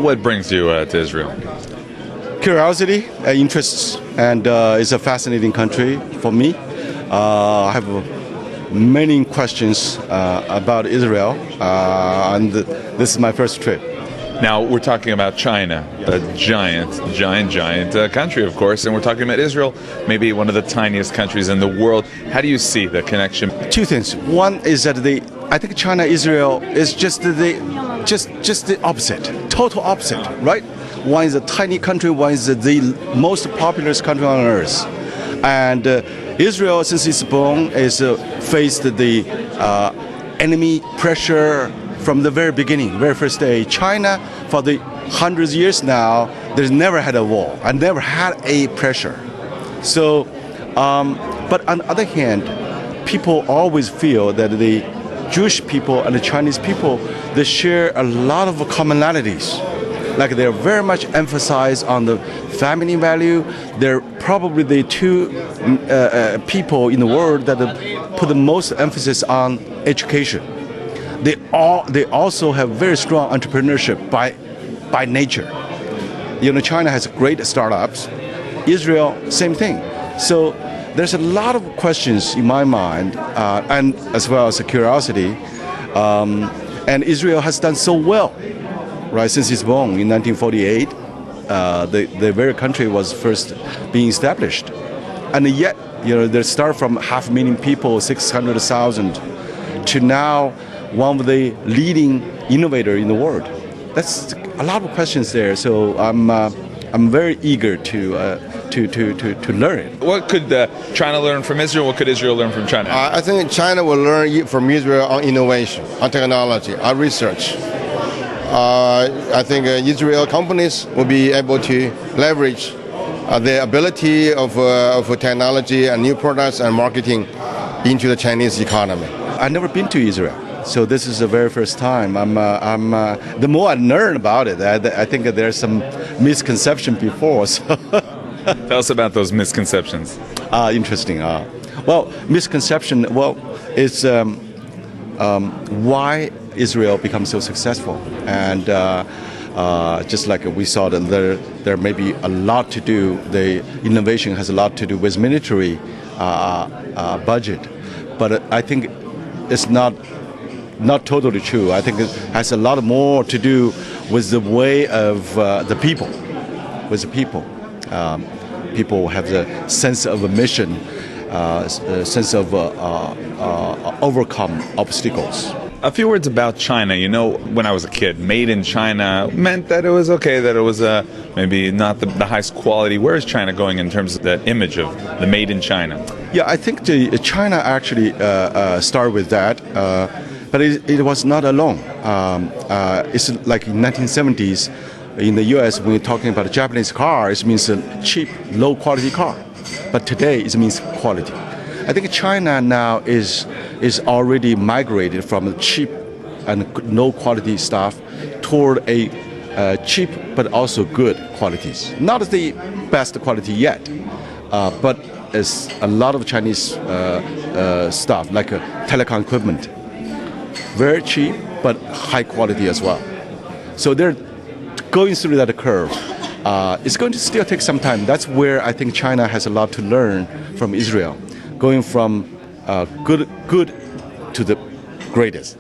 What brings you to Israel? Curiosity, interests, and it's a fascinating country for me. I have many questions about Israel, and this is my first trip. Now, we're talking about China, a giant country, of course, and we're talking about Israel, maybe one of the tiniest countries in the world. How do you see the connection? Two things. One is that I think China-Israel is just the opposite, total opposite, right? One is a tiny country, one is the most populous country on earth. And Israel, since its born, is faced the enemy pressure from the very beginning, very first day. China, for the hundreds of years now, there's never had a war and never had a pressure. So, but on the other hand, people always feel that the Jewish people and the Chinese people, they share a lot of commonalities. Like they're very much emphasized on the family value. They're probably the two people in the world that put the most emphasis on education. They also have very strong entrepreneurship by nature. You know, China has great startups. Israel, same thing. So there's a lot of questions in my mind, and as well as a curiosity. And Israel has done so well, right, since it's born in 1948. The very country was first being established. And yet, you know, they start from 500,000 people, 600,000, to now one of the leading innovator in the world. That's a lot of questions there. So I'm very eager to learn it. What could China learn from Israel? What could Israel learn from China? I think China will learn from Israel on innovation, on technology, on research. I think Israel companies will be able to leverage the ability of technology and new products and marketing into the Chinese economy. I've never been to Israel, so this is the very first time. The more I learn about it, I think that there's some misconception before. So. Tell us about those misconceptions. Interesting. Well, misconception. Well, it's why Israel becomes so successful, and just like we saw that there may be a lot to do. The innovation has a lot to do with military budget, but I think it's not totally true. I think it has a lot more to do with the way of the people, with the people. People have the sense of a mission, sense of overcome obstacles. A few words about China. You know, when I was a kid, made in China meant that it was okay, that it was maybe not the highest quality. Where is China going in terms of that image of the made in China? Yeah, I think China actually started with that, but it was not alone. It's like in 1970s, in the U.S., when you're talking about a Japanese car, it means a cheap, low-quality car. But today, it means quality. I think China now is already migrated from cheap and low-quality stuff toward a cheap but also good qualities. Not the best quality yet, but it's a lot of Chinese stuff, like telecom equipment. Very cheap, but high quality as well. So they're going through that curve. It's going to still take some time. That's where I think China has a lot to learn from Israel, going from good to the greatest.